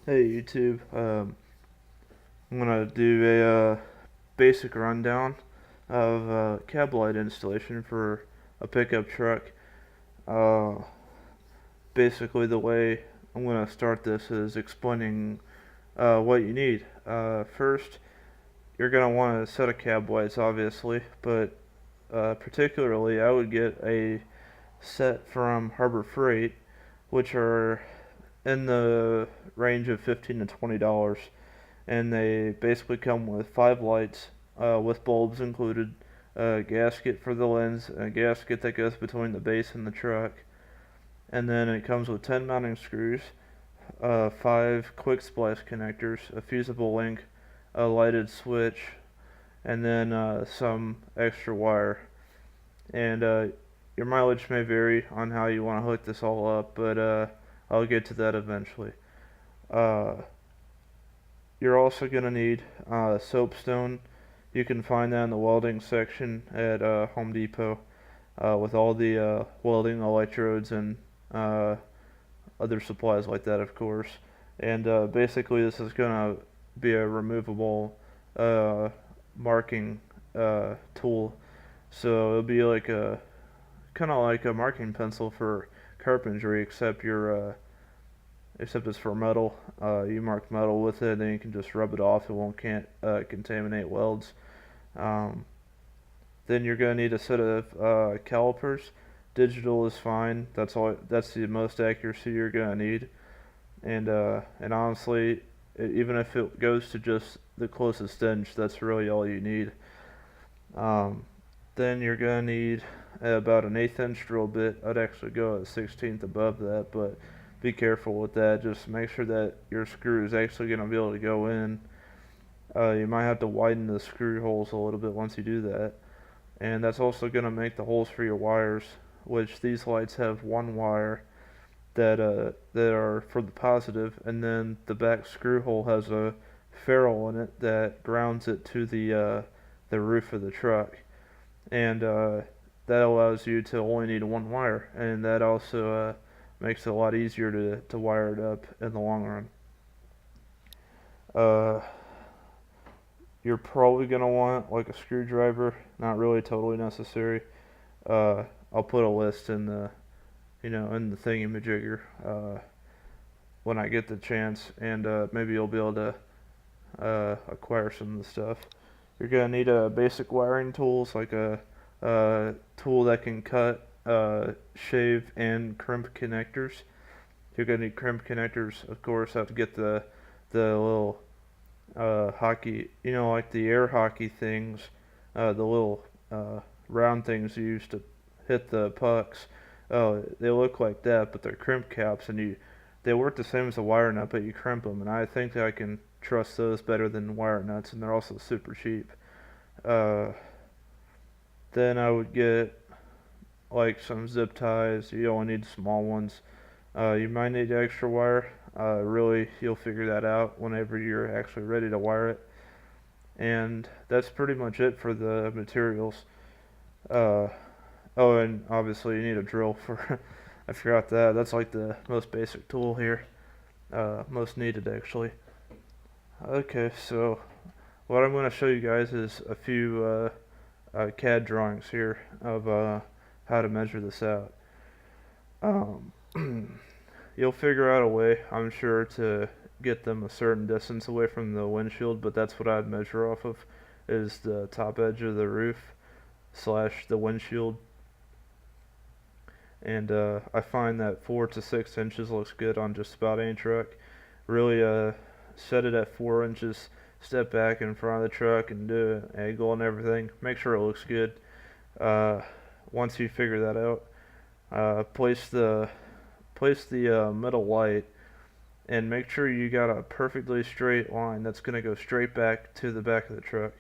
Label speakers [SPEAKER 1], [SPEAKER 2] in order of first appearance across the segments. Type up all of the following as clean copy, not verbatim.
[SPEAKER 1] Hey YouTube, I'm gonna do a basic rundown of cab light installation for a pickup truck. Uh, Basically, the way I'm gonna start this is explaining what you need. First, you're gonna want a set of cab lights, obviously, but particularly, I would get a set from Harbor Freight, which are in the range of $15 to $20. And they basically come with 5 lights with bulbs included, a gasket for the lens, a gasket that goes between the base and the truck, and then it comes with 10 mounting screws, 5 quick splice connectors, a fusible link, a lighted switch, and then some extra wire. And your mileage may vary on how you want to hook this all up, but I'll get to that eventually. Uh, You're also going to need soapstone. You can find that in the welding section at Home Depot with all the welding electrodes and uh, other supplies like that, of course. And basically, this is going to be a removable uh, marking tool. So it'll be like a kind of like a marking pencil for carpentry, except it's for metal. You mark metal with it, then you can just rub it off. It won't can't contaminate welds. Um, then you're gonna need a set of calipers. Digital is fine. That's all. That's the most accuracy you're gonna need. And honestly, even if it goes to just the closest inch, that's really all you need. Um, then you're gonna need about an eighth inch drill bit. I'd actually go a 16th above that, but be careful with that. Just make sure that your screw is actually gonna be able to go in. You might have to widen the screw holes a little bit once you do that, and that's also gonna make the holes for your wires, which these lights have one wire that are for the positive, and then the back screw hole has a ferrule in it that grounds it to the roof of the truck, and that allows you to only need one wire, and that also makes it a lot easier to wire it up in the long run. Uh, you're probably gonna want like a screwdriver, not really totally necessary. Uh, I'll put a list in the in the thingy-majigger when I get the chance, and maybe you'll be able to acquire some of the stuff. You're gonna need basic wiring tools like a tool that can cut, shave, and crimp connectors. You're gonna need crimp connectors, of course. Have to get the little hockey, like the air hockey things, the little round things you used to hit the pucks. Oh, they look like that, but they're crimp caps, and they work the same as a wire nut, but you crimp them, and I think that I can trust those better than wire nuts, and they're also super cheap. Uh, then I would get like some zip ties. You only need small ones. You might need extra wire. Really, you'll figure that out whenever you're actually ready to wire it. And that's pretty much it for the materials. Uh, oh, and obviously you need a drill for. I forgot that. That's like the most basic tool here. Most needed actually. Okay, so what I'm going to show you guys is a few CAD drawings here of how to measure this out. Um, you'll figure out a way, I'm sure, to get them a certain distance away from the windshield, but that's what I'd measure off of, is the top edge of the roof slash the windshield. And I find that 4 to 6 inches looks good on just about any truck. Really set it at 4 inches, step back in front of the truck and do an angle and everything. Make sure it looks good. Uh, Once you figure that out, place the middle light and make sure you got a perfectly straight line that's going to go straight back to the back of the truck.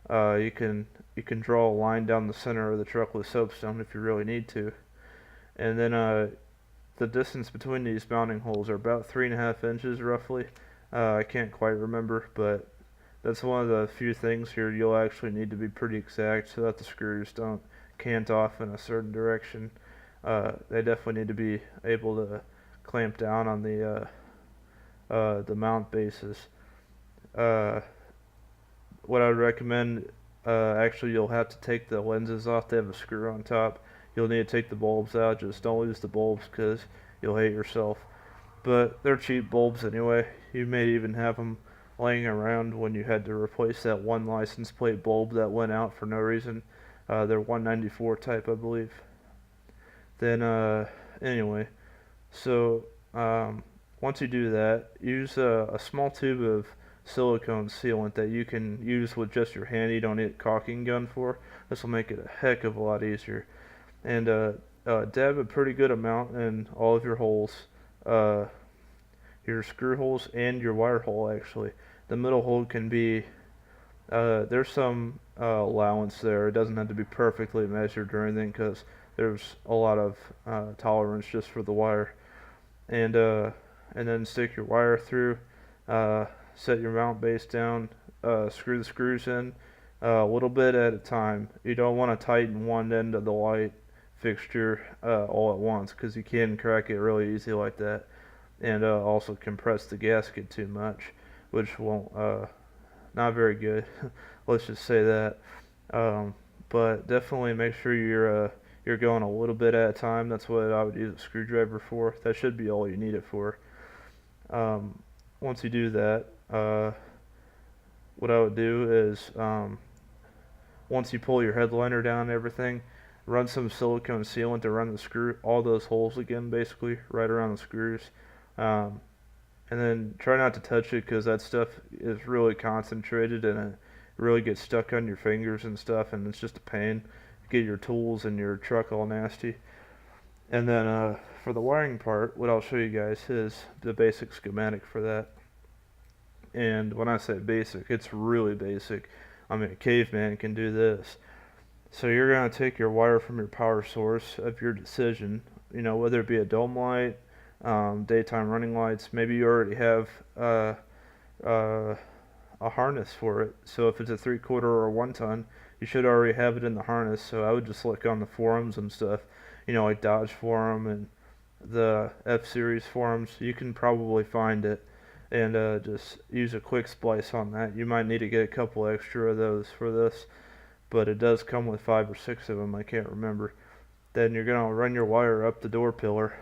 [SPEAKER 1] You can draw a line down the center of the truck with soapstone if you really need to, and then the distance between these mounting holes are about 3.5 inches roughly. I can't quite remember, but that's one of the few things here you'll actually need to be pretty exact so that the screws don't cant off in a certain direction. They definitely need to be able to clamp down on the mount bases. Uh, what I would recommend, actually, you'll have to take the lenses off. They have a screw on top. You'll need to take the bulbs out. Just don't use the bulbs because you'll hate yourself. But they're cheap bulbs anyway. You may even have them laying around when you had to replace that one license plate bulb that went out for no reason. They're 194 type, I believe. Then, anyway, so once you do that, use a small tube of silicone sealant that you can use with just your hand. You don't need a caulking gun for. This will make it a heck of a lot easier. And dab a pretty good amount in all of your holes, uh, your screw holes and your wire hole actually. The middle hole can be, there's some allowance there. It doesn't have to be perfectly measured or anything because there's a lot of tolerance just for the wire. And then stick your wire through, set your mount base down, screw the screws in a little bit at a time. You don't want to tighten one end of the light fixture all at once because you can crack it really easy like that, and also compress the gasket too much, which won't not very good. Let's just say that. But definitely make sure you're going a little bit at a time. That's what I would use a screwdriver for. That should be all you need it for. Once you do that, what I would do is once you pull your headliner down and everything, run some silicone sealant to run all those holes again, basically right around the screws. And then try not to touch it because that stuff is really concentrated and it really gets stuck on your fingers and stuff, and it's just a pain. Get your tools and your truck all nasty. And then for the wiring part, what I'll show you guys is the basic schematic for that. And when I say basic, it's really basic. I mean, a caveman can do this. So you're going to take your wire from your power source of your decision, whether it be a dome light, daytime running lights. Maybe you already have a harness for it. So if it's a 3/4 or a 1 ton, you should already have it in the harness. So I would just look on the forums and stuff, like Dodge Forum and the F-Series forums. You can probably find it, and just use a quick splice on that. You might need to get a couple extra of those for this, but it does come with 5 or 6 of them. I can't remember. Then you're going to run your wire up the door pillar,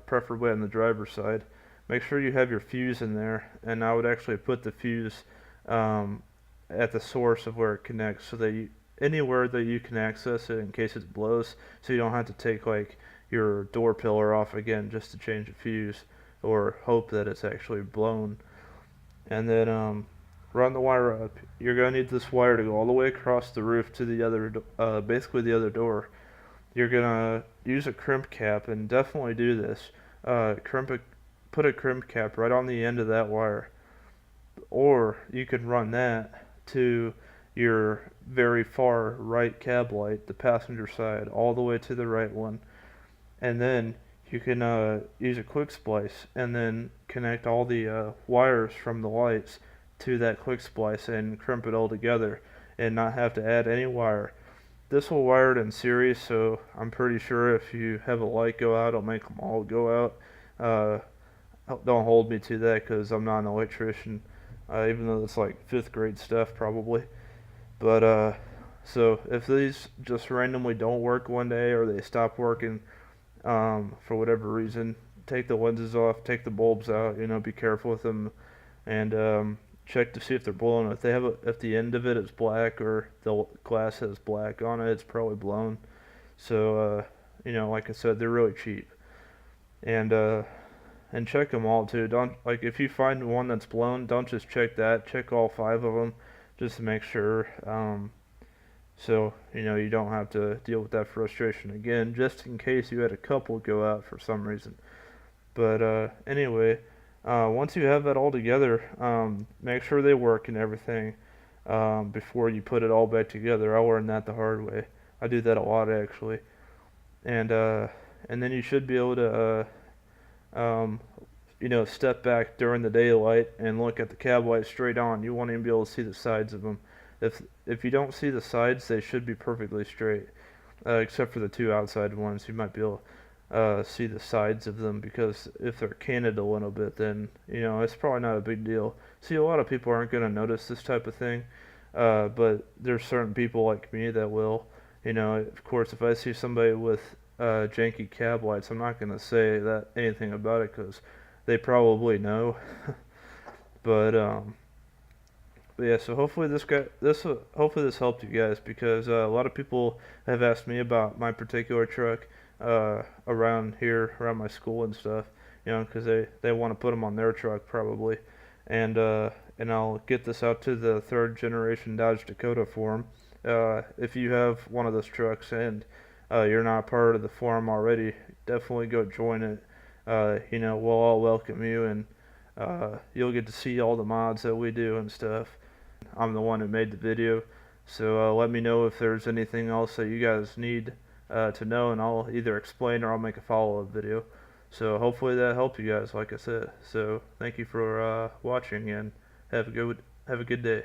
[SPEAKER 1] preferably on the driver's side. Make sure you have your fuse in there, and I would actually put the fuse at the source of where it connects, so that anywhere that you can access it in case it blows, so you don't have to take like your door pillar off again just to change a fuse or hope that it's actually blown. And then run the wire up. You're going to need this wire to go all the way across the roof to the other, basically the other door. You're going to use a crimp cap, and definitely do this. Put a crimp cap right on the end of that wire. Or you can run that to your very far right cab light, the passenger side, all the way to the right one. And then you can use a quick splice and then connect all the wires from the lights to that quick splice and crimp it all together and not have to add any wire. This will wire it in series, so I'm pretty sure if you have a light go out, it'll make them all go out. Don't hold me to that because I'm not an electrician, even though it's like 5th grade stuff probably. But so if these just randomly don't work one day or they stop working for whatever reason, take the lenses off, take the bulbs out, be careful with them, and check to see if they're blown. If the end of it is black or the glass has black on it, it's probably blown. So like I said, they're really cheap. And check them all too. Don't, like, if you find one that's blown, don't just check that. Check all 5 of them just to make sure. So you don't have to deal with that frustration again, just in case you had a couple go out for some reason. But anyway, once you have that all together, make sure they work and everything before you put it all back together. I learned that the hard way. I do that a lot actually. And then you should be able to step back during the daylight and look at the cab light straight on. You won't even be able to see the sides of them. If you don't see the sides, they should be perfectly straight, except for the 2 outside ones. You might be able see the sides of them, because if they're canted a little bit, then it's probably not a big deal. See, a lot of people aren't going to notice this type of thing, but there's certain people like me that will. Of course, if I see somebody with janky cab lights, I'm not going to say that anything about it because they probably know. but yeah, so hopefully this helped you guys, because a lot of people have asked me about my particular truck around here, around my school and stuff, because they want to put them on their truck probably, and and I'll get this out to the third generation Dodge Dakota forum. If you have one of those trucks and you're not part of the forum already, definitely go join it. We'll all welcome you, and you'll get to see all the mods that we do and stuff. I'm the one who made the video, so let me know if there's anything else that you guys need to know, and I'll either explain or I'll make a follow-up video. So hopefully that helped you guys, like I said. So thank you for watching, and have a good day.